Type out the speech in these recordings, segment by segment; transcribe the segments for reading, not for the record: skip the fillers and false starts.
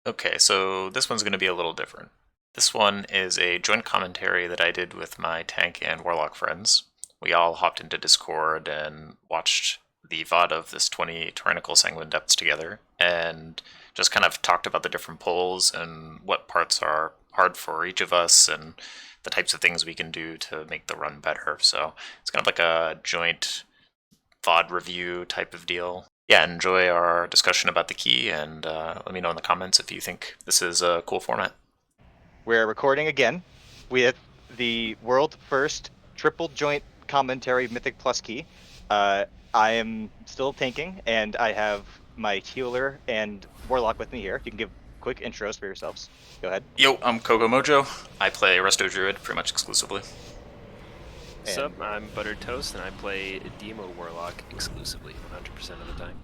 Okay, so this one's going to be a little different. This one is a joint commentary that I did with my tank and warlock friends. We all hopped into Discord and watched the VOD of this 20 Tyrannical Sanguine Depths together, and just kind of talked about the different polls and what parts are hard for each of us and the types of things we can do to make the run better. So it's kind of like a joint VOD review type of deal. Yeah, enjoy our discussion about the key, and let me know in the comments if you think this is a cool format. We're recording again with the world first triple joint commentary Mythic Plus key. I am still tanking, and I have my healer and warlock with me here. You can give quick intros for yourselves. Go ahead. Yo, I'm Kogo Mojo. I play Resto Druid pretty much exclusively. What's up? I'm Buttered Toast, and I play Demo Warlock exclusively 100% of the time.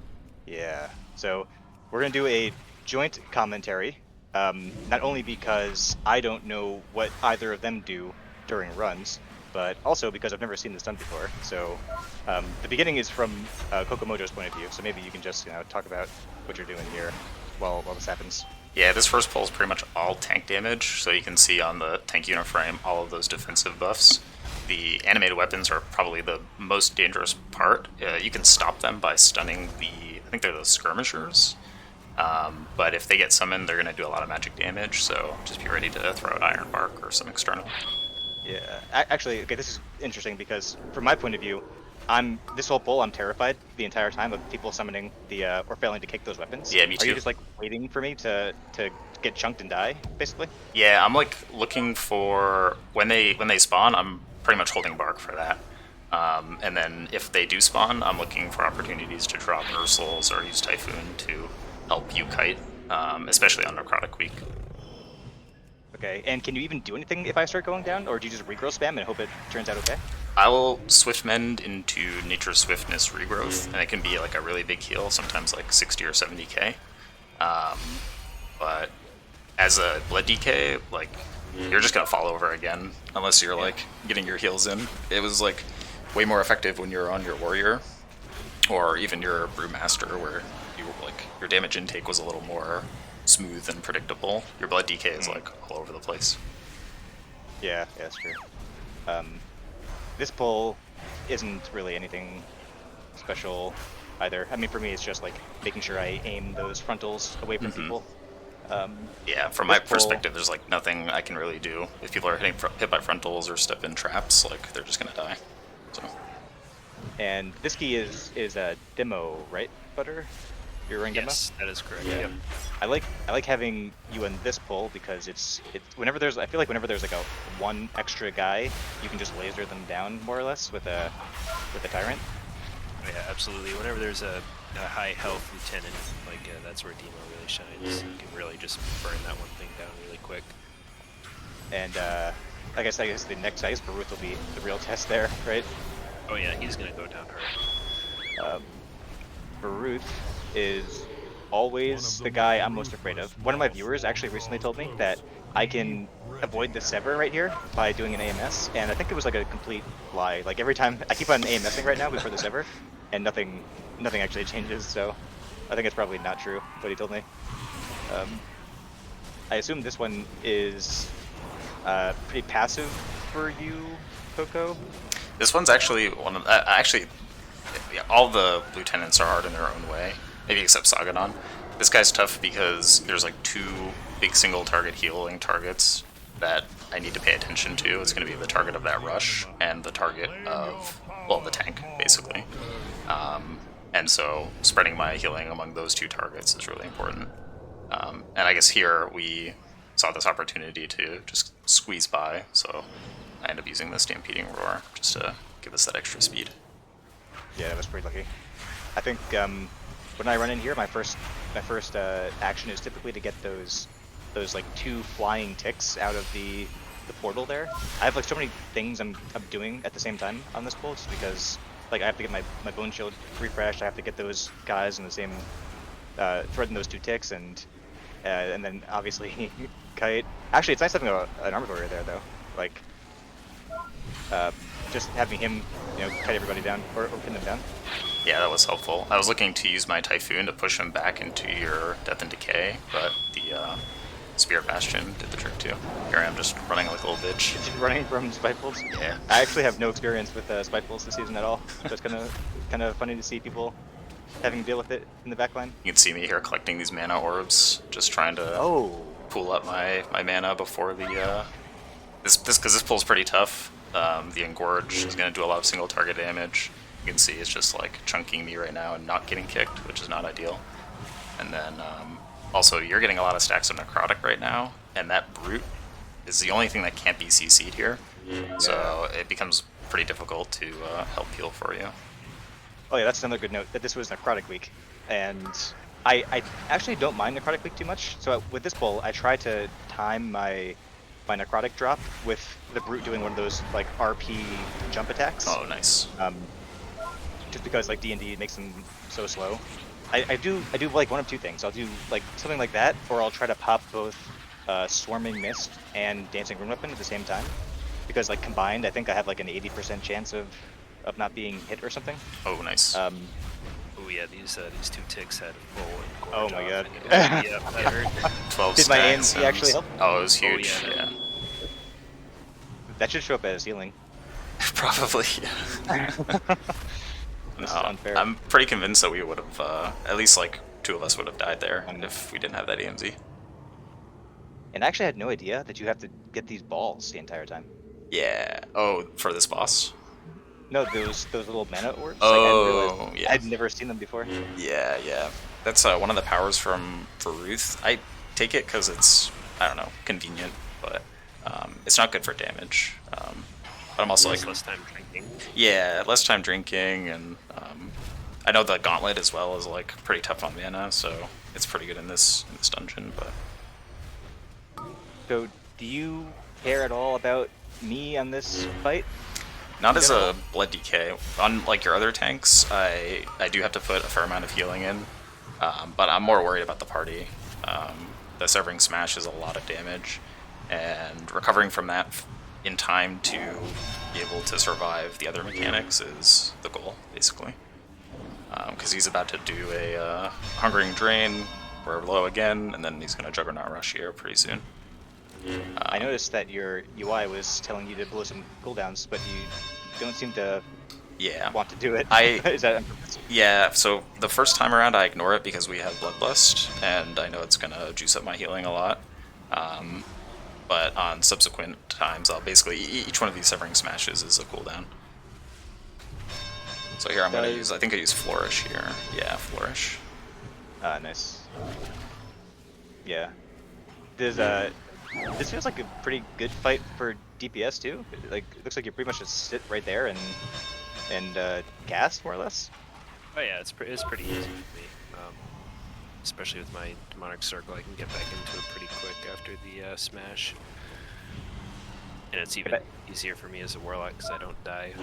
Yeah, so we're going to do a joint commentary, not only because I don't know what either of them do during runs, but also because I've never seen this done before. So the beginning is from Kokomojo's point of view, so maybe you can just talk about what you're doing here while this happens. Yeah, this first pull is pretty much all tank damage, so you can see on the tank unit frame all of those defensive buffs. The animated weapons are probably the most dangerous part. You can stop them by stunning I think they're the skirmishers, but if they get summoned, they're going to do a lot of magic damage, so just be ready to throw out Iron Bark or some external. Yeah, actually, okay, this is interesting because from my point of view, this whole pull, I'm terrified the entire time of people summoning or failing to kick those weapons. Yeah, me too. Are you just like waiting for me to get chunked and die, basically? Yeah, I'm like looking for when they spawn. I'm pretty much holding Bark for that. And then if they do spawn, I'm looking for opportunities to drop Ursals or use Typhoon to help you kite, especially on Necrotic week. Okay, and can you even do anything if I start going down, or do you just regrow spam and hope it turns out okay? I will Swift Mend into Nature's Swiftness Regrowth, and it can be like a really big heal, sometimes like 60 or 70k. But as a Blood DK, like, you're just gonna fall over again, unless you're like getting your heals in. It was like way more effective when you're on your Warrior, or even your Brewmaster, where your damage intake was a little more smooth and predictable. Your Blood DK is like all over the place. Yeah, that's true. This pull isn't really anything special either. I mean, for me, it's just like making sure I aim those frontals away from people. Yeah, from my perspective, there's like nothing I can really do. If people are hit by frontals or step in traps, like they're just gonna die. So. And this key is a demo, right, Butter? You're running demo? Yes, that is correct. Yeah. Yep. I like having you in this pull because it's whenever there's like a one extra guy, you can just laser them down more or less with a tyrant. Oh, yeah, absolutely. Whenever there's a high health lieutenant, like that's where Demo really shines. You can really just burn that one thing down really quick. And I guess the next Baruth will be the real test there, right? Oh yeah, he's gonna go down hard. Baruth is always the guy I'm most afraid of. One of my viewers actually recently told me that I can avoid the Sever right here by doing an AMS, and I think it was like a complete lie. Like every time I keep on AMSing right now before the Sever, and nothing actually changes. So I think it's probably not true what he told me. I assume this one is pretty passive for you, Coco. This one's actually one of all the lieutenants are hard in their own way, maybe except Saganon. This guy's tough because there's like two big single target healing targets that I need to pay attention to. It's going to be the target of that rush and the target of, well, the tank, basically. And so spreading my healing among those two targets is really important. And I guess here we saw this opportunity to just squeeze by, so I end up using the Stampeding Roar just to give us that extra speed. Yeah, that was pretty lucky. I think when I run in here, my first action is typically to get those like two flying ticks out of the portal there. I have like so many things I'm doing at the same time on this pull, just because like I have to get my bone shield refreshed. I have to get those guys in the same threading those two ticks, and then obviously kite. Actually, it's nice having an armor warrior there though. Like just having him, kite everybody down or pin them down. Yeah, that was helpful. I was looking to use my Typhoon to push him back into your Death and Decay, but the Spirit Bastion did the trick too. Here I am just running like a little bitch. Just running from Spitefulls. Yeah. I actually have no experience with Spitefulls this season at all. So it's kind of funny to see people having to deal with it in the backline. You can see me here collecting these mana orbs, just trying to pull up my mana before the this pull's pretty tough. The Engorge is going to do a lot of single target damage. You can see it's just like chunking me right now and not getting kicked, which is not ideal. And then also you're getting a lot of stacks of Necrotic right now, and that Brute is the only thing that can't be CC'd here. So it becomes pretty difficult to help heal for you. Oh yeah, that's another good note, that this was Necrotic week. And I actually don't mind Necrotic week too much. So with this pull, I try to time my Necrotic drop with the Brute doing one of those like RP jump attacks. Oh, nice. Just because like D&D makes them so slow. I do like one of two things. I'll do like something like that, or I'll try to pop both Swarming Mist and Dancing Rune Weapon at the same time. Because like combined, I think I have like an 80% chance of not being hit or something. Oh, nice. Oh yeah, these two ticks had full. Oh my god. Yeah, that hurt. 12 Did my stacks ANC actually help? Oh, it was huge. Oh, yeah. That should show up as healing. Probably. Yeah. This is No, unfair. I'm pretty convinced that we would have, at least like 2 of us would have died there if we didn't have that EMZ. And I actually had no idea that you have to get these balls the entire time. Yeah. Oh, for this boss? No, those little mana orbs. Oh, yeah. I'd never seen them before. Yeah, yeah. That's one of the powers for Ruth. I take it because it's, I don't know, convenient, but it's not good for damage. But I'm also like, less time drinking. yeah, less time drinking, and I know the Gauntlet as well is like pretty tough on mana, so it's pretty good in this dungeon. But So, do you care at all about me on this fight? not as a blood DK. Unlike your other tanks, I do have to put a fair amount of healing in, but I'm more worried about the party. The Severing Smash is a lot of damage, and recovering from that in time to be able to survive the other mechanics is the goal, basically. Because he's about to do a Hungering Drain, we're low again, and then he's going to Juggernaut Rush here pretty soon. I noticed that your UI was telling you to blow some cooldowns, but you don't seem to Yeah. want to do it. I- Is that on purpose? Yeah, so the first time around I ignore it because we have Bloodlust, and I know it's going to juice up my healing a lot. But on subsequent times, I'll basically, each one of these Severing Smashes is a cooldown. So here I'm going to use, I think I use Flourish here. Yeah, Flourish. Ah, nice. Yeah. This feels like a pretty good fight for DPS too. Like, it looks like you pretty much just sit right there and cast more or less. Oh yeah, it's pretty easy for me. Especially with my Demonic Circle, I can get back into it pretty quick after the smash. And it's even easier for me as a Warlock because I don't die.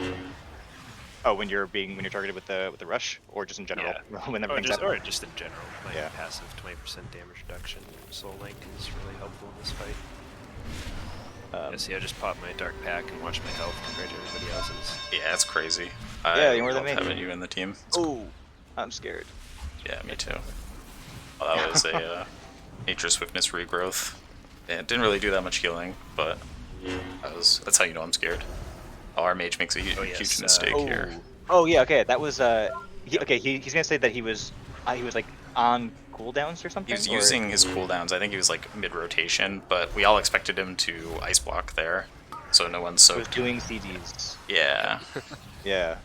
Oh, when you're targeted with the rush, or just in general? Yeah. When Or everything's just, happening? or just in general. My Yeah. passive 20% damage reduction Soul Link is really helpful in this fight. Yeah, see, I just popped my Dark Pack and watched my health compared to everybody else's. Yeah, that's crazy. Yeah, I you're more than love me. having you in the team. Oh, I'm scared. Yeah, me too. Well, that was a Nature Swiftness regrowth. And it didn't really do that much healing, but that's how you know I'm scared. Oh, our mage makes a huge mistake here. Oh yeah, okay. That was he's gonna say that he was like on cooldowns or something. He was or- using his cooldowns. I think he was like mid-rotation, but we all expected him to ice block there, so no one's He was soaked. doing CDs. Yeah. Yeah.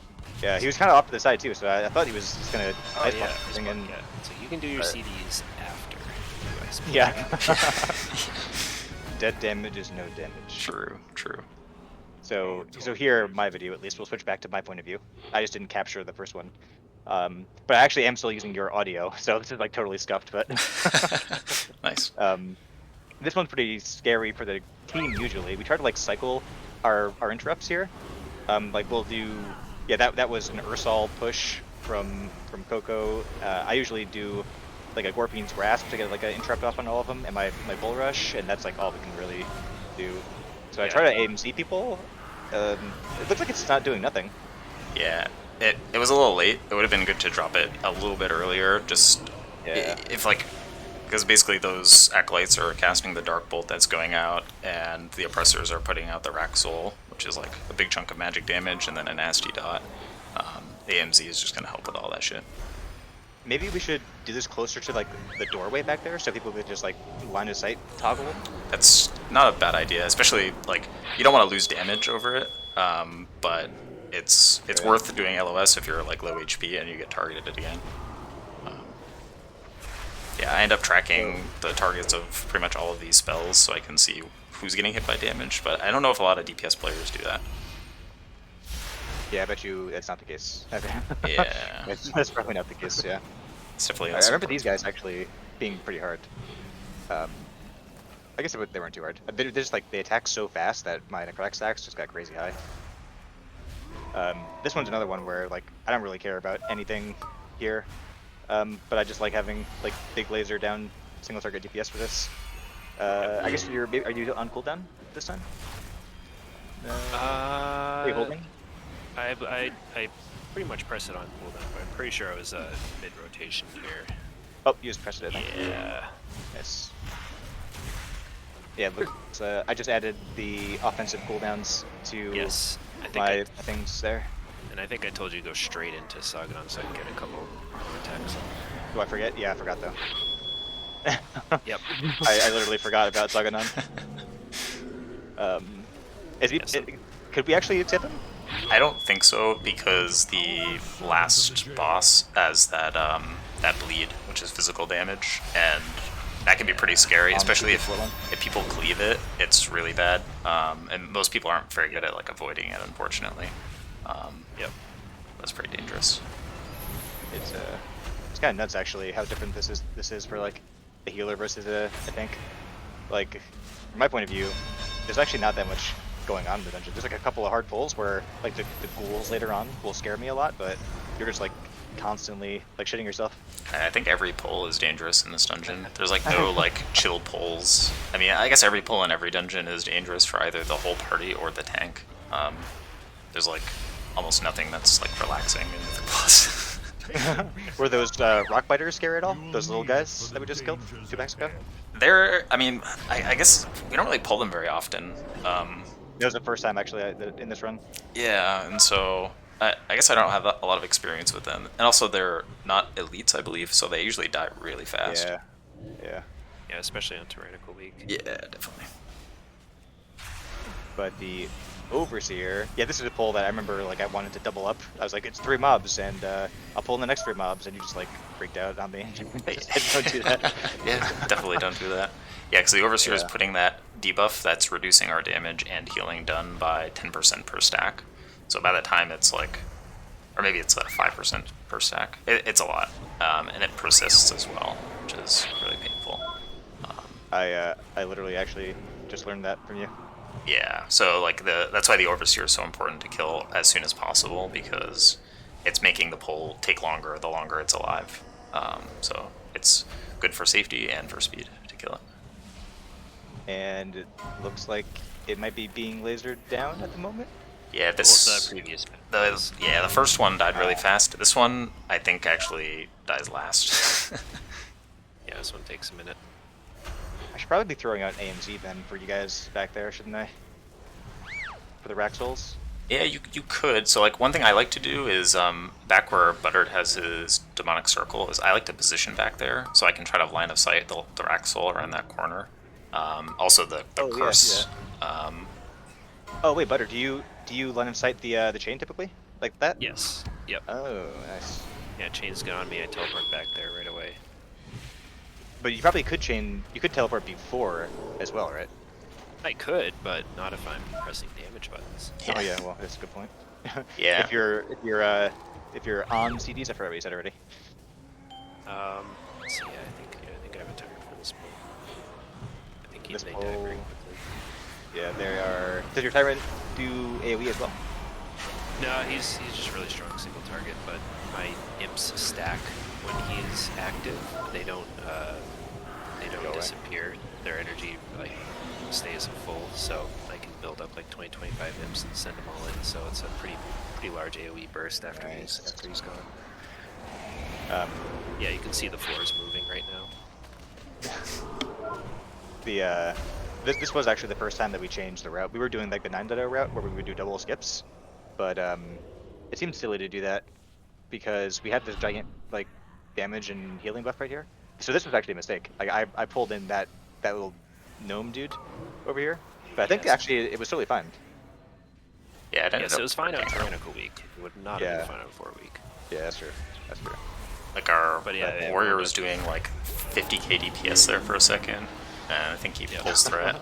Yeah, he was kind of off to the side too, so I thought he was just gonna Oh ice yeah, block everything in. yeah. So you can do your CDs after you ice block. Yeah. Dead damage is no damage. True. True. So here, my video at least, we'll switch back to my point of view. I just didn't capture the first one. But I actually am still using your audio, so this is like totally scuffed, but Nice. this one's pretty scary for the team usually. We try to like cycle our interrupts here. Like we'll do, yeah, that was an Ursal push from Coco. I usually do like a Gorpine's Grasp to get like an interrupt off on all of them, and my Bull Rush, and that's like all we can really do. So I try to AMC people. It looks like it's not doing nothing. Yeah. It was a little late. It would have been good to drop it a little bit earlier. Just Yeah. if like Because basically those acolytes are casting the Dark Bolt that's going out, and the oppressors are putting out the Rack Soul, which is like a big chunk of magic damage, and then a nasty dot. AMZ is just gonna help with all that shit. Maybe we should do this closer to like the doorway back there, so people could just like line of sight toggle. That's not a bad idea, especially like you don't want to lose damage over it, but it's worth doing LOS if you're like low HP and you get targeted again. Yeah, I end up tracking the targets of pretty much all of these spells so I can see who's getting hit by damage, but I don't know if a lot of DPS players do that. Yeah, I bet you it's not the case. Yeah. That's probably not the case, yeah. It's definitely I remember these guys actually being pretty hard. I guess they weren't too hard. They're just like, they attack so fast that my Necrotic stacks just got crazy high. This one's another one where like I don't really care about anything here. But I just like having like big laser down single target DPS for this. I guess are you on cooldown this time? Are you holding? I pretty much pressed it on cooldown, but I'm pretty sure I was mid rotation here. Oh, you just pressed it. Yeah. Yes. Yeah, look, I just added the offensive cooldowns to Yes. my things there. And I think I told you to go straight into Sagadan so I can get a couple more attacks. Do I forget? Yeah, I forgot though. Yep. I literally forgot about Sagadan. Could we actually tip him? I don't think so, because the last boss has that that bleed, which is physical damage, and that can be pretty scary, especially if people cleave it. It's really bad, and most people aren't very good at like avoiding it, unfortunately. Yep. That's pretty dangerous. It's kind of nuts actually how different this is for like a healer versus a tank. Like from my point of view, there's actually not that much going on in the dungeon. There's like a couple of hard pulls where like the ghouls later on will scare me a lot, but you're just like constantly like shitting yourself. I think every pull is dangerous in this dungeon. There's like no like chill pulls. I mean, I guess every pull in every dungeon is dangerous for either the whole party or the tank. There's like almost nothing that's like relaxing in Mythic Plus. Were those rock biters scary at all? Those little guys that we just killed 2 packs ago? I mean, I guess we don't really pull them very often. That was the first time actually in this run. Yeah, and so I guess I don't have a lot of experience with them. And also they're not elites, I believe, so they usually die really fast. Yeah. Yeah, especially on Tyrannical Week. Yeah, definitely. But the Overseer, yeah, this is a pull that I remember like I wanted to double up. I was like, it's 3 mobs, and I'll pull in the next 3 mobs, and you just like freaked out on me. Don't do that. Yeah, definitely don't do that. Yeah, because the Overseer is putting that debuff that's reducing our damage and healing done by 10% per stack. So by the time it's like, or maybe it's 5% per stack. It's a lot, and it persists as well, which is really painful. I literally actually just learned that from you. Yeah, so like that's why the Overseer is so important to kill as soon as possible, because it's making the pull take longer the longer it's alive. So it's good for safety and for speed to kill it. And it looks like it might be being lasered down at the moment. Yeah, The previous. the first one died really fast. This one I think actually dies last. Yeah, this one takes a minute. I should probably be throwing out AMZ then for you guys back there, shouldn't I? For the Rack Souls. Yeah, you could. So like one thing I like to do is back where Buttered has his demonic circle is I like to position back there so I can try to line of sight the Rack Soul around that corner. Also the curse. Yeah. Oh wait, Butter, do you line of sight the chain typically like that? Yes. Yep. Oh, nice. Yeah, chains get on me. I teleport back there right away. But you probably could teleport before as well, right? I could, but not if I'm pressing damage buttons. Oh yeah, well that's a good point. Yeah. if you're on CDs, I forgot what you said already. Let's see. I think I have a timer for this pull. I think This they die pull- very quickly. Yeah, there are. Does your Tyrant do AoE as well? No, he's just really strong single target, but my imps stack when he's active. They don't Go away. disappear. Their energy like stays full, so I can build up like 20-25 imps and send them all in. So it's a pretty large AoE burst after Nice. he's gone. Yeah, you can see the floors moving right now. The this was actually the first time that we changed the route. We were doing like the 9.0 route where we would do double skips, but it seemed silly to do that because we had this giant like damage and healing buff right here. So this was actually a mistake. Like I pulled in that little gnome dude over here, but I think Yes. actually it was totally fine. Yeah, it ended Yes, up it was fine on working out. Tyrannical week. It would not have been fine on 4 week. Yeah, that's true. That's true. Like our But yeah, it warrior would was have- doing like 50k DPS there for a second, and I think he pulls threat.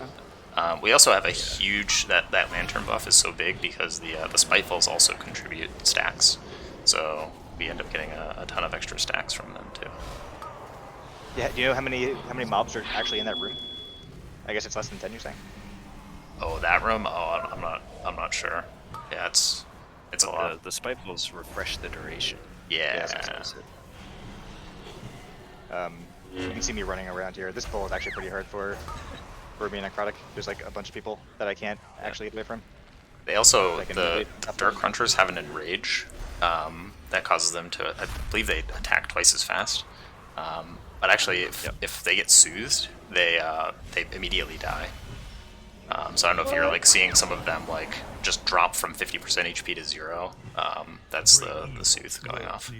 We also have a huge that lantern buff is so big because the spitefulls also contribute stacks, so we end up getting a ton of extra stacks from them too. Yeah, do you know how many mobs are actually in that room? I guess it's less than 10. You're saying? Oh, that room? Oh, I'm not sure. Yeah, it's a lot. The spitefulls refresh the duration. Yeah. That's it. You can see me running around here. This pull is actually pretty hard for me and Necrotic. There's like a bunch of people that I can't actually get away from. They also, Like the Dark Hunters have an enrage that causes them to, I believe they attack twice as fast. But actually, if they get soothed, they immediately die. So I don't know if you're like seeing some of them like just drop from 50% HP to 0. That's the soothe going off.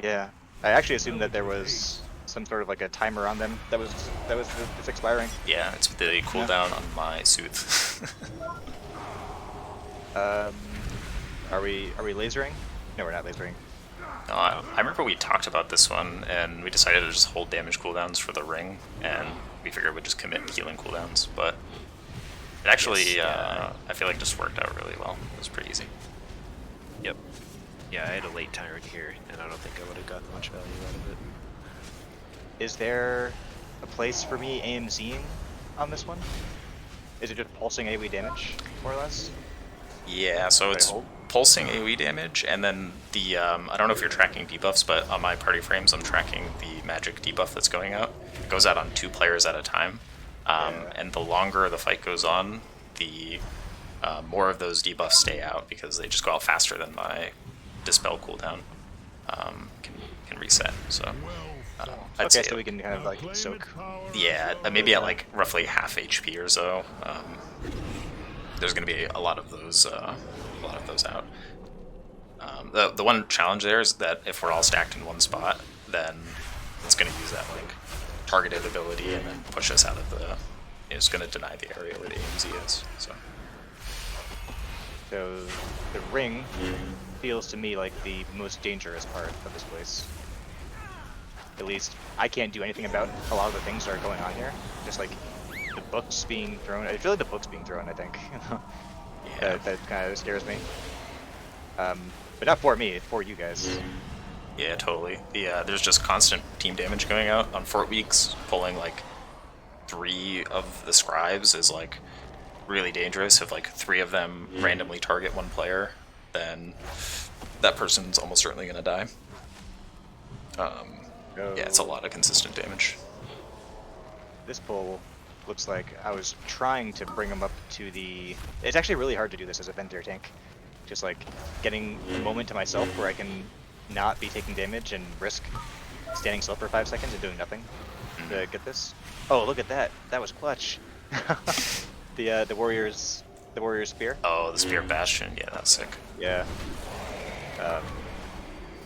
Yeah, I actually assumed that there was some sort of like a timer on them that was it's expiring. Yeah, it's the cooldown on my soothe. Are we lasering? No, we're not lasering. No, I remember we talked about this one, and we decided to just hold damage cooldowns for the ring, and we figured we'd just commit healing cooldowns, but it actually, I feel like just worked out really well. It was pretty easy. Yep. Yeah, I had a late tyrant here, and I don't think I would have gotten much value out of it. Is there a place for me AMZing on this one? Is it just pulsing AoE damage, more or less? Yeah, so it's hold? pulsing AoE damage, and then the, I don't know if you're tracking debuffs, but on my party frames I'm tracking the magic debuff that's going out. It goes out on 2 players at a time, and the longer the fight goes on, the more of those debuffs stay out, because they just go out faster than my Dispel cooldown can reset, so... I'd say so we can kind of like soak. Yeah, maybe at like roughly half HP or so. There's going to be a lot of those out. The one challenge there is that if we're all stacked in one spot, then it's going to use that like targeted ability and then push us out of the. It's going to deny the area where the AMZ is. So the ring feels to me like the most dangerous part of this place. At least I can't do anything about a lot of the things that are going on here. Just like the books being thrown. I feel like the books being thrown, I think. Yeah. that kind of scares me. But not for me, for you guys. Yeah, totally. There's just constant team damage going out on Fort Weeks. Pulling like 3 of the scribes is like really dangerous. If like 3 of them randomly target one player, then that person's almost certainly going to die. Yeah, it's a lot of consistent damage. This pull looks like I was trying to bring him up to the... It's actually really hard to do this as a Venthyr tank. Just like getting a moment to myself where I can not be taking damage and risk standing still for 5 seconds and doing nothing to get this. Oh, look at that! That was clutch. the warrior's spear. Oh, the Spear Bastion. Yeah, that's sick. Yeah.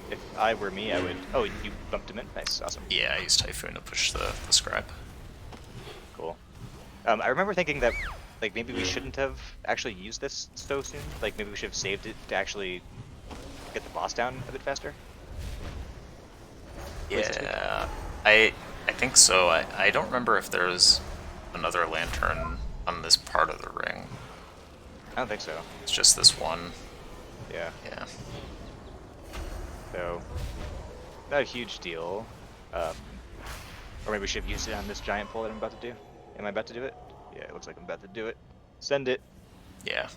If I were me, I would... Oh, you bumped him in? Nice, awesome. Yeah, I used Typhoon to push the scribe. Cool. I remember thinking that, like, maybe we shouldn't have actually used this so soon. Like, maybe we should have saved it to actually get the boss down a bit faster. Yeah, I think so. I don't remember if there's another lantern on this part of the ring. I don't think so. It's just this one. Yeah. Yeah. So, not a huge deal. Or maybe we should have used it on this giant pull that I'm about to do. Am I about to do it? Yeah, it looks like I'm about to do it. Send it. Yeah.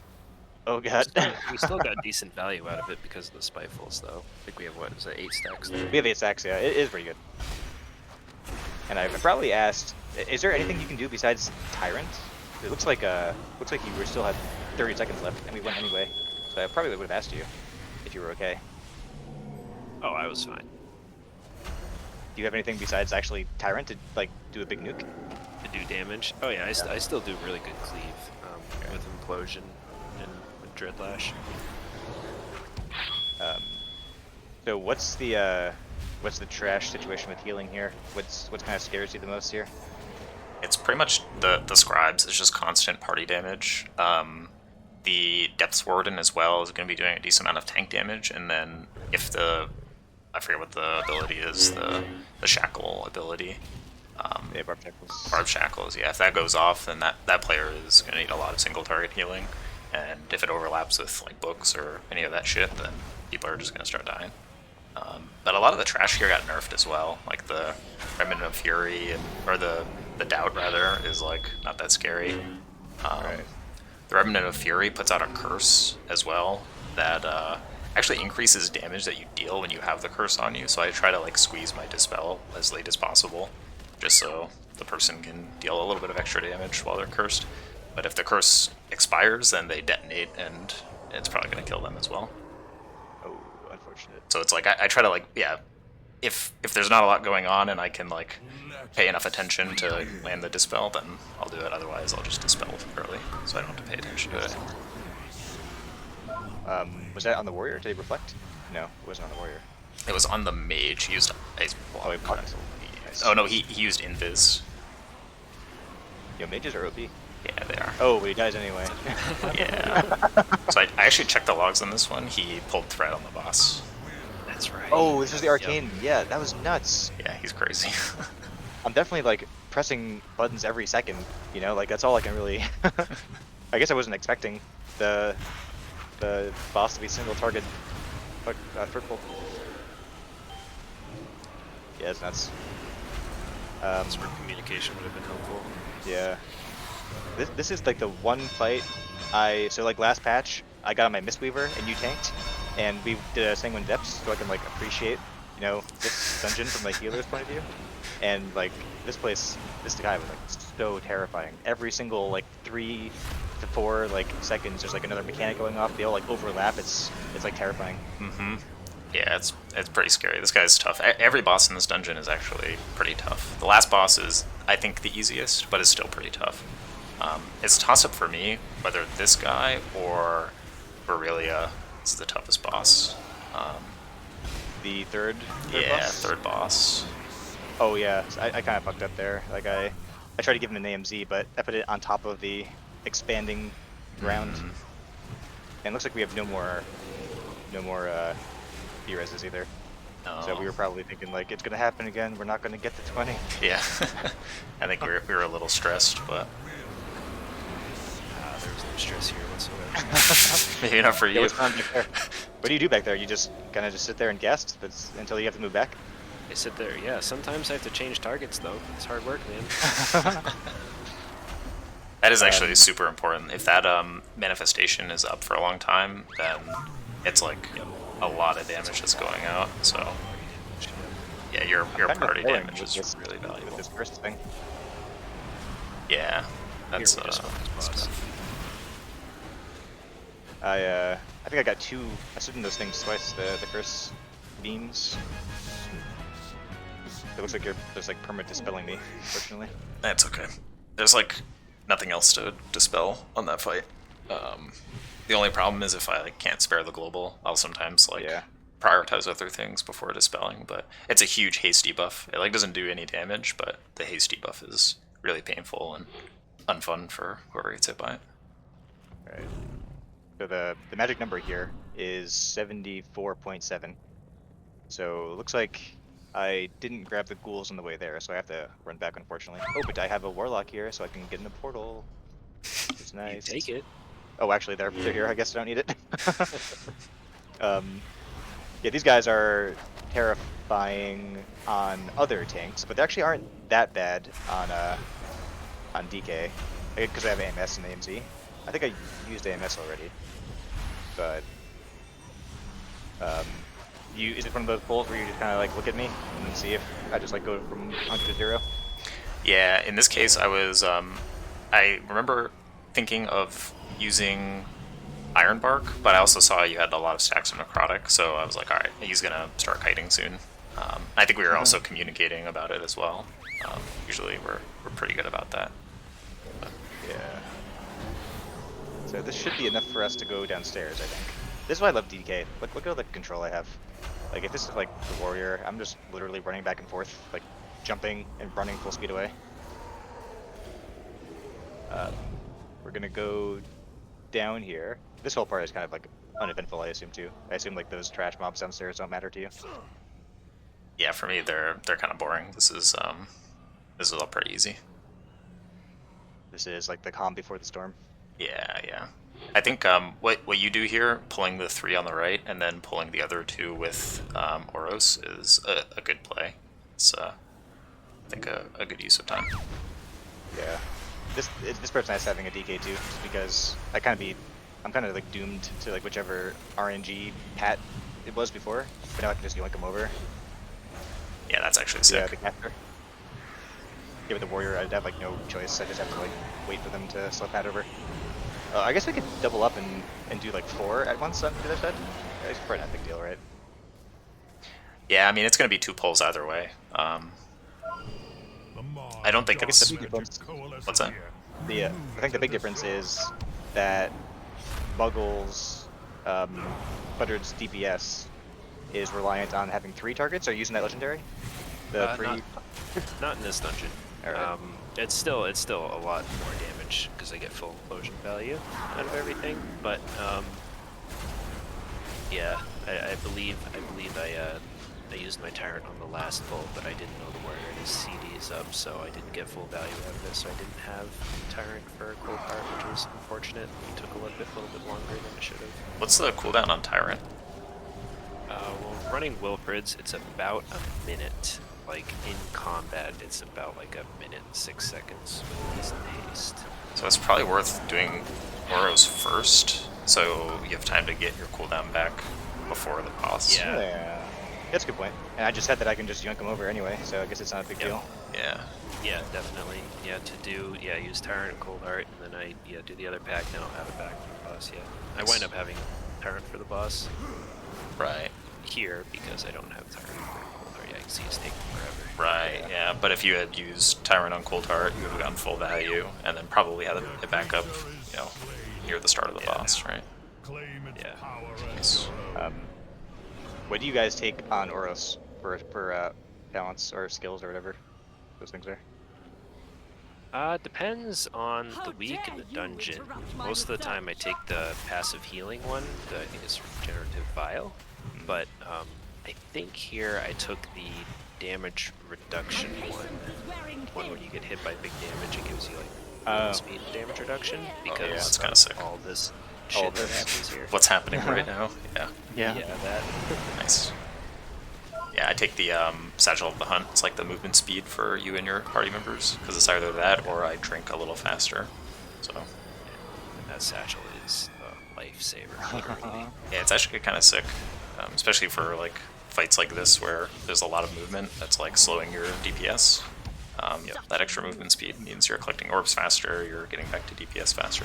Oh god. We still got decent value out of it because of the spitefulls, though. I think we have, what, is it 8 stacks there? We have 8 stacks, yeah. It is pretty good. And I've probably asked, is there anything you can do besides Tyrant? It looks like you were still had 30 seconds left, and we went anyway. So I probably would have asked you if you were okay. Oh, I was fine. Do you have anything besides actually Tyrant to like do a big nuke? to do damage. Oh yeah, I still do really good cleave with Implosion and with Dreadlash. So what's the trash situation with healing here? What's kind of scares you the most here? It's pretty much the scribes. It's just constant party damage. The Depth Warden as well is going to be doing a decent amount of tank damage, and then if I forget what the ability is, the Shackle ability. Yeah, Barb Shackles. Barb Shackles, yeah. If that goes off, then that player is going to need a lot of single target healing, and if it overlaps with like books or any of that shit, then people are just going to start dying. But a lot of the trash here got nerfed as well, like the Remnant of Fury, or the Doubt rather, is like not that scary. Right. The Remnant of Fury puts out a curse as well that actually increases damage that you deal when you have the curse on you, so I try to like squeeze my Dispel as late as possible, just so the person can deal a little bit of extra damage while they're cursed. But if the curse expires, then they detonate, and it's probably going to kill them as well. Oh, unfortunate. So it's like I try to like, yeah, if there's not a lot going on and I can like pay enough attention to land the Dispel, then I'll do it. Otherwise, I'll just Dispel early, so I don't have to pay attention to it. Was that on the warrior? Did he reflect? No, it wasn't on the warrior. It was on the mage. He used Ice Block. Oh, he blocked. Nice. Oh no, he used Invis. Yo, mages are OP. Yeah, they are. Oh, but he dies anyway. Yeah. So I actually checked the logs on this one. He pulled threat on the boss. That's right. Oh, this was the arcane. Yep. Yeah, that was nuts. Yeah, he's crazy. I'm definitely like pressing buttons every second. You know, like that's all I can really. I guess I wasn't expecting the boss to be single target. Triple. Yeah, it's nuts. That's where communication would have been helpful. Yeah. This is like the one fight so like last patch I got on my Mistweaver and you tanked, and we did a Sanguine Depths so I can like appreciate, you know, this dungeon from my healer's point of view. And like this guy was like so terrifying. Every single like 3 to 4 like seconds there's like another mechanic going off. They all like overlap. It's like terrifying. Mm-hmm. Yeah, it's pretty scary. This guy's tough. Every boss in this dungeon is actually pretty tough. The last boss is, I think, the easiest, but it's still pretty tough. It's a toss-up for me whether this guy or Beryllia is the toughest boss. The third yeah, boss? third boss. Oh yeah, I kind of fucked up there. Like I tried to give him an AMZ, but I put it on top of the expanding ground. And it looks like we have no more E-reses either. No. So we were probably thinking like it's gonna happen again. We're not gonna get to 20. Yeah, I think we were a little stressed, but There was no stress here whatsoever. maybe not for Yeah, you. what's going on back there? What do you do back there? You just kind of just sit there and guess until you have to move back? I sit there. Yeah, sometimes I have to change targets though. It's hard work, man. That is actually super important. If that manifestation is up for a long time, then it's like a lot of damage that's going out. So yeah, your party damage is really valuable. With this first thing. Yeah, that's Here, we just focus boss. tough. I think I got two. I stood in those things twice. The curse beams. It looks like you're just like permanent dispelling me, unfortunately. That's okay. There's like nothing else to dispel on that fight. The only problem is if I like can't spare the global, I'll sometimes like prioritize other things before dispelling. But it's a huge haste debuff. It like doesn't do any damage, but the haste debuff is really painful and unfun for whoever gets hit by it. Alright. So the magic number here is 74.7. So it looks like I didn't grab the ghouls on the way there, so I have to run back, unfortunately. Oh, but I have a Warlock here, so I can get in a portal. It's nice. You take it. Oh, actually, they're here. I guess I don't need it. Yeah, these guys are terrifying on other tanks, but they actually aren't that bad on DK, because I have AMS and AMZ. I think I used AMS already, but is it one of those pulls where you just kind of like look at me and see if I just like go from 100 to 0? Yeah, in this case, I was I remember thinking of using Iron Bark, but I also saw you had a lot of stacks of Necrotic, so I was like, alright, he's gonna start kiting soon. I think we were also communicating about it as well. Usually we're pretty good about that. Yeah. So this should be enough for us to go downstairs, I think. This is why I love DK. Look at the control I have. Like, if this is like the warrior, I'm just literally running back and forth, like jumping and running full speed away. We're gonna go down here. This whole part is kind of like uneventful, I assume too. I assume like those trash mobs downstairs don't matter to you. Yeah, for me they're kind of boring. This is all pretty easy. This is like the calm before the storm. Yeah. I think what you do here, pulling the 3 on the right and then pulling the other 2 with Oros is a good play. It's I think a good use of time. Yeah. This part's nice having a DK too, just because I'm kind of like doomed to like whichever RNG pat it was before, but now I can just yoink them over. Yeah, that's actually Yeah, sick. the caster. Yeah, with the warrior, I'd have like no choice. I just have to like wait for them to slip pat over. I guess we could double up and do like 4 at once on the other side. It's probably not a big deal, right? Yeah, I mean it's gonna be 2 pulls either way. I don't think it's. What's that? I think the big difference is that Muggle's Butterd's DPS is reliant on having 3 targets. Are you using that legendary? The 3. Not in this dungeon. Alright. It's still a lot more damage because I get full explosion value out of everything. But yeah, I believe I used my Tyrant on the last pull, but I didn't know the warrior had his CDs up, so I didn't get full value out of it. So I didn't have Tyrant for Cold Heart, which was unfortunate. It took a little bit longer than it should have. What's the cooldown on Tyrant? Well, running Wilfred's, it's about a minute. Like in combat, it's about like a minute and 6 seconds with Beast and Haste. So it's probably worth doing Oros first, so you have time to get your cooldown back before the boss. Yeah. That's a good point. And I just said that I can just yoink them over anyway, so I guess it's not a big deal. Yeah. Yeah, definitely. Yeah, use Tyrant and Cold Heart, and then I do the other pack, and I'll have it back for the boss, I wind up having Tyrant for the boss. Right. Here, because I don't have Tyrant for Cold Heart. Yeah, I can see it's taking forever. Right, yeah. But if you had used Tyrant on Cold Heart, you would have gotten full value, and then probably had it back up, near the start of the boss, right? Yeah. Nice. What do you guys take on Oros for talents or skills or whatever those things are? Depends on the week and the dungeon. Most of the time I take the passive healing one, I think it's Regenerative Vial. But I think here I took the damage reduction one where you get hit by big damage, it gives you like speed damage reduction, because that's kind of sick. all this shit that happens here. What's happening right now? Yeah. Yeah, that. Nice. Yeah, I take the Satchel of the Hunt. It's like the movement speed for you and your party members, because it's either that or I drink a little faster. So. And that satchel is a lifesaver, literally. Yeah, it's actually kind of sick, especially for like fights like this where there's a lot of movement that's like slowing your DPS. That extra movement speed means you're collecting orbs faster, you're getting back to DPS faster.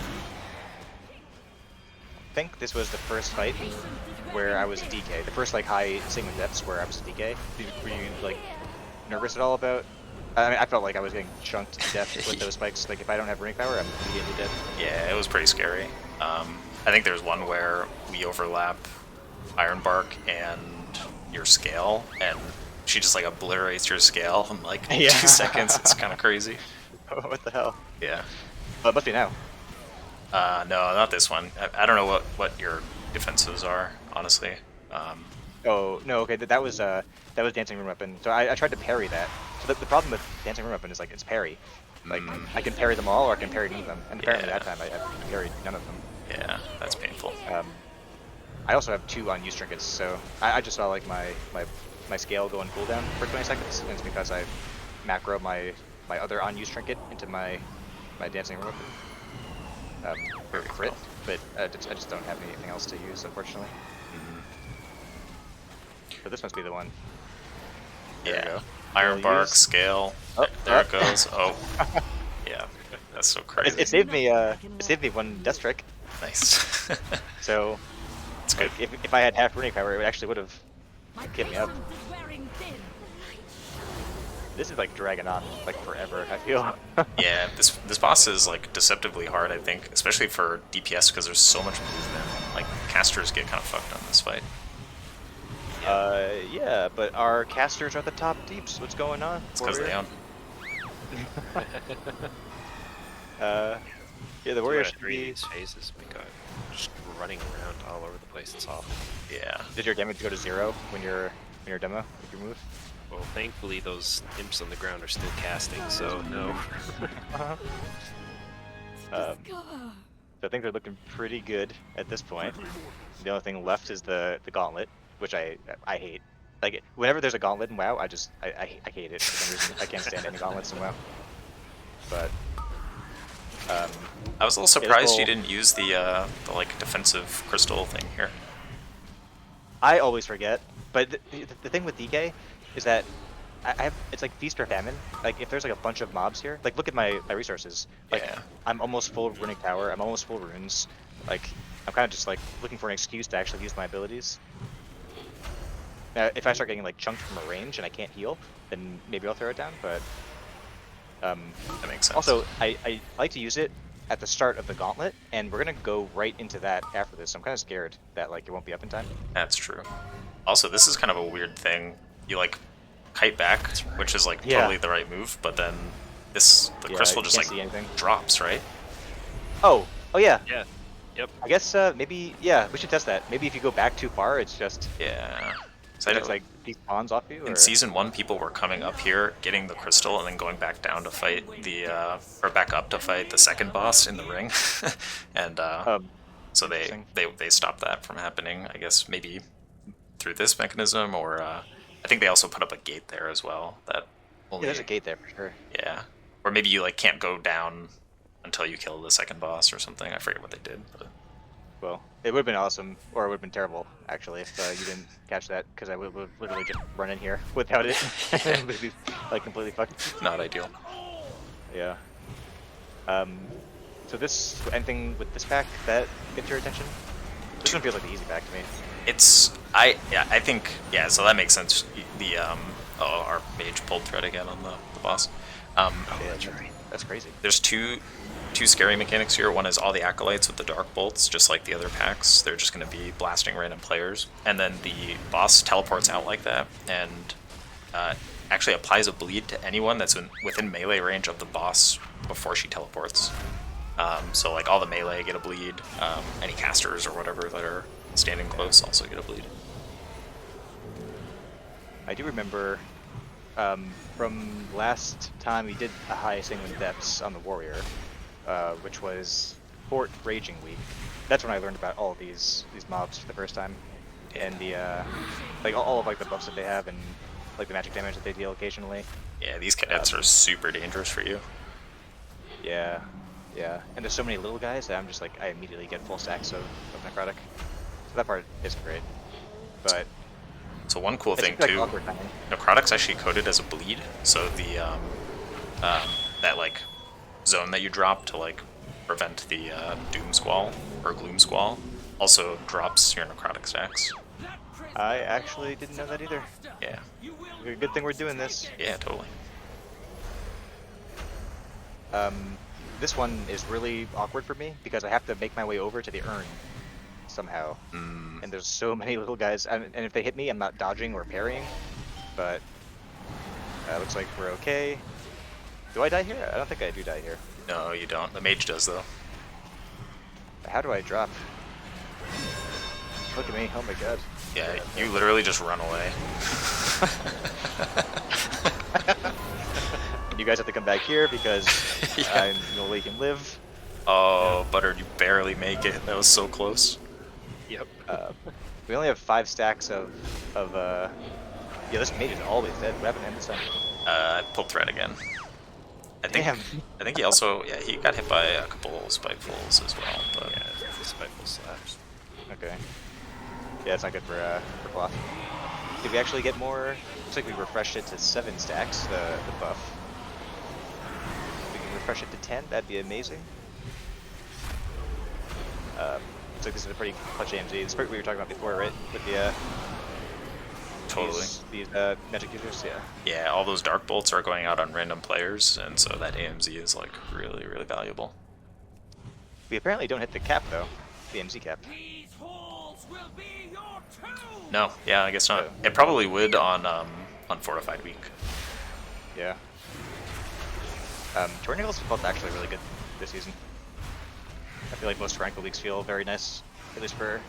I think this was the first fight where I was a DK. The first like high segment depths where I was a DK. Were you like nervous at all about? I mean, I felt like I was getting chunked to death with those spikes. Like if I don't have ring power, I'm immediately dead. Yeah, it was pretty scary. I think there's one where we overlap Ironbark and your scale, and she just like obliterates your scale in like 2 seconds. It's kind of crazy. What the hell? Yeah. Well, it must be now. No, not this one. I don't know what your defenses are, honestly. Oh no, okay, that was Dancing Room Weapon. So I tried to parry that. So the problem with Dancing Room Weapon is like it's parry. Like I can parry them all, or I can parry none of them. And apparently that time I parried none of them. Yeah, that's painful. I also have 2 unused trinkets, so I just saw like my scale go on cooldown for 20 seconds, and it's because I macro my other unused trinket into my Dancing Room Weapon. For crit, but I just don't have anything else to use, unfortunately. But this must be the one. There we go. Ironbark, scale. There it goes. Oh, yeah, that's so crazy. It saved me 1 death trick. Nice. So it's good. Like, if I had half runic power, it actually would have kept me up. This is like dragging on like forever, I feel. Yeah, this boss is like deceptively hard, I think, especially for DPS because there's so much movement. Like casters get kind of fucked on this fight. Yeah, but our casters are the top deeps. What's going on? It's because they own. Yeah, the warrior should three be... of these phases. My god, just running around all over the place. It's awful. Yeah. Did your damage go to 0 when you're demo with your move? Well, thankfully those imps on the ground are still casting, so no. So I think they're looking pretty good at this point. The only thing left is the gauntlet, which I hate. Like whenever there's a gauntlet in WoW, I hate it for some reason. I can't stand any gauntlets in WoW. But I was a little surprised you didn't use the like defensive crystal thing here. I always forget. But the thing with DK is that I have, it's like feast or famine. Like if there's like a bunch of mobs here, like look at my resources. Like Yeah. I'm almost full of runic power. I'm almost full runes. Like I'm kind of just like looking for an excuse to actually use my abilities. Now, if I start getting like chunked from a range and I can't heal, then maybe I'll throw it down. But That makes sense. also, I like to use it at the start of the gauntlet, and we're gonna go right into that after this. I'm kind of scared that like it won't be up in time. That's true. Also, this is kind of a weird thing. You like kite back, which is like Yeah. totally the right move, but then the Yeah, crystal you just can't like see anything. drops, right? Oh yeah. Yeah. Yep. I guess maybe we should test that. Maybe if you go back too far, it's just Yeah. So I it's know, like despawns off you. Or... in season 1, people were coming up here, getting the crystal, and then going back down to fight the or back up to fight the second boss in the ring, and so they stopped that from happening. I guess maybe through this mechanism, or I think they also put up a gate there as well. That Yeah, only, there's a gate there for sure. yeah, or maybe you like can't go down until you kill the second boss or something. I forget what they did. But... Well, it would have been awesome, or it would have been terrible actually if you didn't catch that, because I would literally just run in here without it. It would be like completely fucked. Not ideal. Yeah. So this anything with this pack that gets your attention? This one feels like the easy pack to me. I think so that makes sense. The our mage pulled thread again on the boss. Yeah, that's crazy. There's two scary mechanics here. One is all the acolytes with the dark bolts, just like the other packs. They're just going to be blasting random players, and then the boss teleports out like that and actually applies a bleed to anyone that's within melee range of the boss before she teleports. So like all the melee get a bleed. Any casters or whatever that are standing close also get a bleed. I do remember from last time we did a high single depths on the warrior, which was Fort Raging Week. That's when I learned about all these mobs for the first time, and the like all of like the buffs that they have and like the magic damage that they deal occasionally. Yeah, these cadets are super dangerous for you. Yeah, yeah. And there's so many little guys that I'm just like I immediately get full stacks of necrotic. So that part isn't great, but. So one cool It's thing like too, awkward timing. Necrotic's actually coded as a bleed, so the that like zone that you drop to like prevent the Doom Squall or Gloom Squall also drops your Necrotic stacks. I actually didn't know that either. Yeah, Good thing we're doing this. yeah, totally. This one is really awkward for me because I have to make my way over to the urn somehow. And there's so many little guys, and if they hit me, I'm not dodging or parrying. But looks like we're okay. Do I die here? I don't think I do die here. No, you don't. The mage does though. How do I drop? Look at me! Oh my god! Yeah, you literally just run away. And you guys have to come back here because Yeah. I'm the only way you can live. Oh, Butter, you barely make it. That was so close. Yep. We only have 5 stacks of yeah, this mage is always dead. What happened to him this time? I pulled thread again. I think Damn. I think he also he got hit by a couple spikefuls as well. But Yeah, the spiteful slaps. Okay. Yeah, it's not good for cloth. Did we actually get more? Looks like we refreshed it to 7 stacks, the buff. If we can refresh it to 10, that'd be amazing. Looks like this is a pretty clutch AMZ. This is what we were talking about before, right? With the totally. These magic users, yeah. Yeah, all those dark bolts are going out on random players, and so that AMZ is like really, really valuable. We apparently don't hit the cap though, the MZ cap. No, yeah, I guess not. Oh. It probably would on Fortified Week. Yeah. Tornadoes felt actually really good this season. I feel like most ranked leagues feel very nice, at least for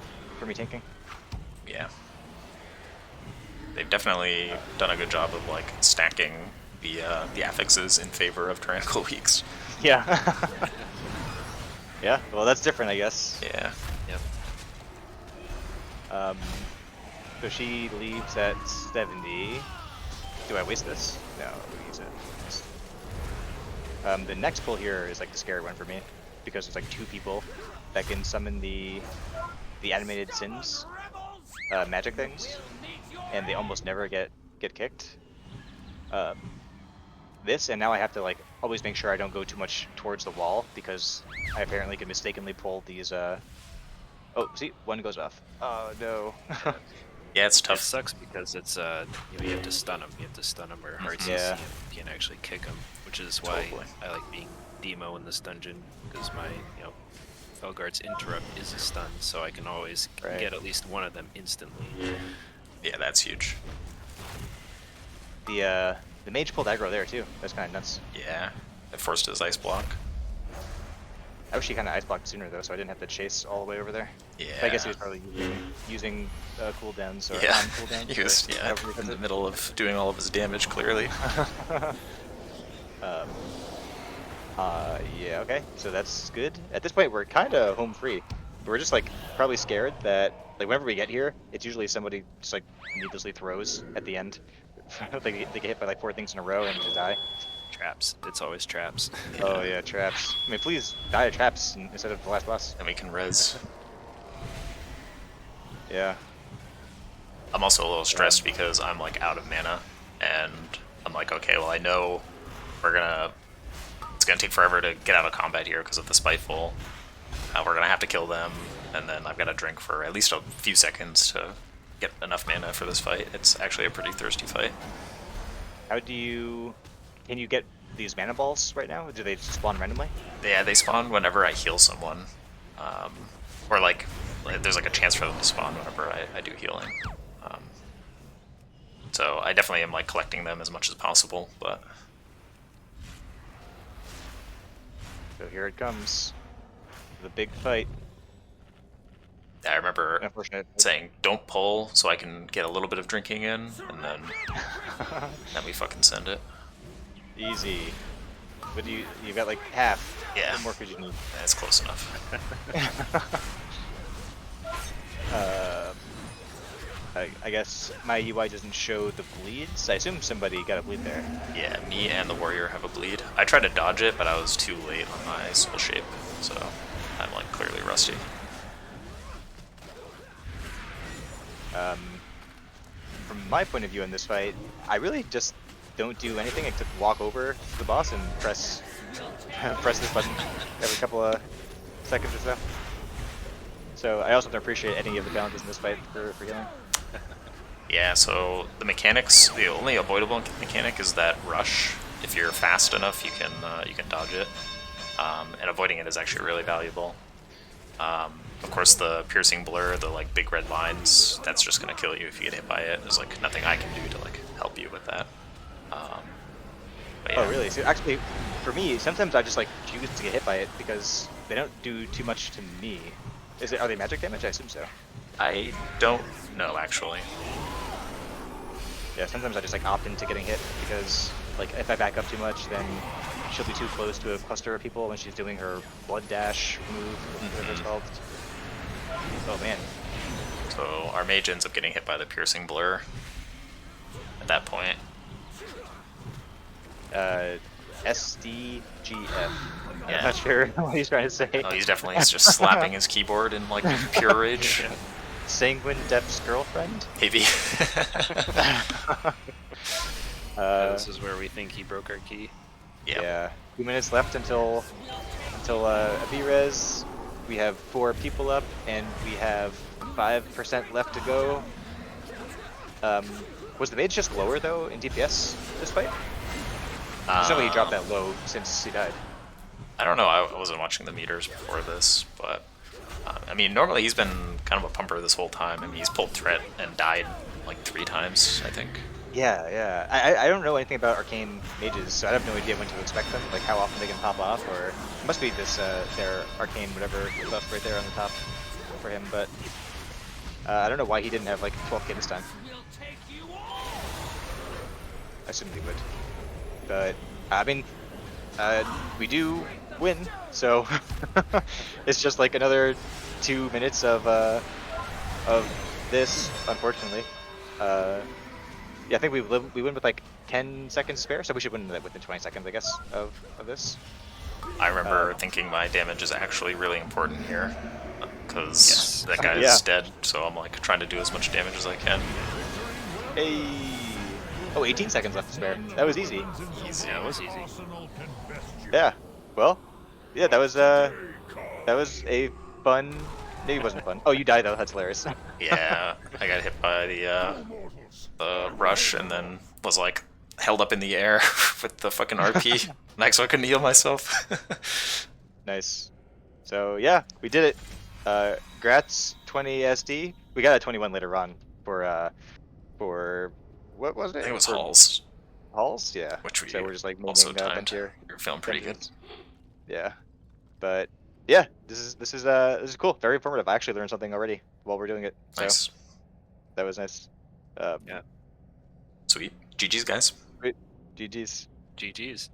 me tanking. Yeah. They've definitely done a good job of like stacking the affixes in favor of tyrannical weeks. Yeah. Yeah, well that's different I guess. Yeah. Yep. So she leaves at 70. Do I waste this? No, we use it. The next pull here is like the scary one for me, because there's like 2 people that can summon the animated sins magic things, and they almost never get kicked. This, and now I have to like always make sure I don't go too much towards the wall, because I apparently could mistakenly pull these oh, see, one goes off. Oh no. Yeah, it's It tough. sucks because it's you have to stun them. You have to stun them or hard CC Yeah. them. You can't actually kick them, which is why Totally. I like being demo in this dungeon, because my Felguard's interrupt is a stun, so I can always Right. get at least one of them instantly. Yeah, that's huge. The mage pulled aggro there too. That's kind of nuts. Yeah, it forced his ice block. I wish he kind of ice blocked sooner though, so I didn't have to chase all the way over there. Yeah. But I guess he was probably using cooldowns or Yeah, on cooldowns. he was in the middle of doing all of his damage clearly. Yeah, okay, so that's good. At this point, we're kind of home free. We're just like probably scared that like whenever we get here, it's usually somebody just like needlessly throws at the end. they get hit by like 4 things in a row and just die. Traps. It's always traps. Oh yeah, traps. I mean, please die of traps instead of the last boss. And we can res. Yeah. I'm also a little stressed because I'm like out of mana, and I'm like, okay, well I know it's gonna take forever to get out of combat here because of the Spiteful. We're gonna have to kill them, and then I've got to drink for at least a few seconds to get enough mana for this fight. It's actually a pretty thirsty fight. How do you... Can you get these mana balls right now? Do they spawn randomly? Yeah, they spawn whenever I heal someone, or like there's like a chance for them to spawn whenever I do healing. So I definitely am like collecting them as much as possible, but So here it comes. The big fight. I remember Unfortunate. saying don't pull so I can get a little bit of drinking in, and then we fucking send it. Easy. But you got like half. Yeah. What more could you need? That's close enough. I guess my UI doesn't show the bleeds. I assume somebody got a bleed there. Yeah, me and the warrior have a bleed. I tried to dodge it, but I was too late on my soul shape, so I'm like clearly rusty. From my point of view in this fight, I really just don't do anything except walk over to the boss and press this button every couple of seconds or so. So I also don't appreciate any of the bounties in this fight for healing. Yeah, so the mechanics, the only avoidable mechanic is that rush. If you're fast enough, you can dodge it, and avoiding it is actually really valuable. Of course, the piercing blur, the like big red lines, that's just gonna kill you if you get hit by it. There's like nothing I can do to like help you with that. But yeah. Oh really? So actually, for me, sometimes I just like choose to get hit by it because they don't do too much to me. Are they magic damage? I assume so. I don't know actually. Yeah, sometimes I just like opt into getting hit because like if I back up too much, then she'll be too close to a cluster of people when she's doing her blood dash move, whatever it's called. Oh man. So our mage ends up getting hit by the piercing blur at that point. SDGF. Yeah. I'm not sure what he's trying to say. Oh, he's definitely just slapping his keyboard in like pure rage. Sanguine Depth's girlfriend? Maybe. This is where we think he broke our key. Yeah. 2 minutes left until a B-res. We have 4 people up, and we have 5% left to go. Was the mage just lower though in DPS this fight? There's no way he dropped that low since he died. I don't know. I wasn't watching the meters before this, but I mean, normally he's been kind of a pumper this whole time. I mean, he's pulled threat and died like 3 times, I think. Yeah, yeah. I don't know anything about arcane mages, so I have no idea when to expect them, like how often they can pop off, or it must be this their arcane whatever buff right there on the top for him. But I don't know why he didn't have like 12k this time. I assumed he would, but I mean, we do win, so it's just like another 2 minutes of this, unfortunately. Yeah, I think we win with like 10 seconds spare, so we should win within 20 seconds, I guess, of this. I remember thinking my damage is actually really important here, because that guy Yeah. is dead, so I'm like trying to do as much damage as I can. Hey! Oh, 18 seconds left to spare. That was easy. Easy. Yeah, it was easy. Yeah. Well, yeah, that was a fun. Maybe it wasn't fun. Oh, you died though. That's hilarious. Yeah, I got hit by the rush and then was like held up in the air with the fucking RP. Next, so I couldn't heal myself. Nice. So yeah, we did it. Grats 20 SD. We got a 21 later on for what was it? I think it was For Halls, Halls, yeah. which we So we're just like also naming a bunch timed. here. We were feeling pretty good. dungeons. Yeah, but yeah, this is cool. Very informative. I actually learned something already while we're doing it. So Nice. that was nice. Yeah. Sweet. GG's, guys. GG's. GG's.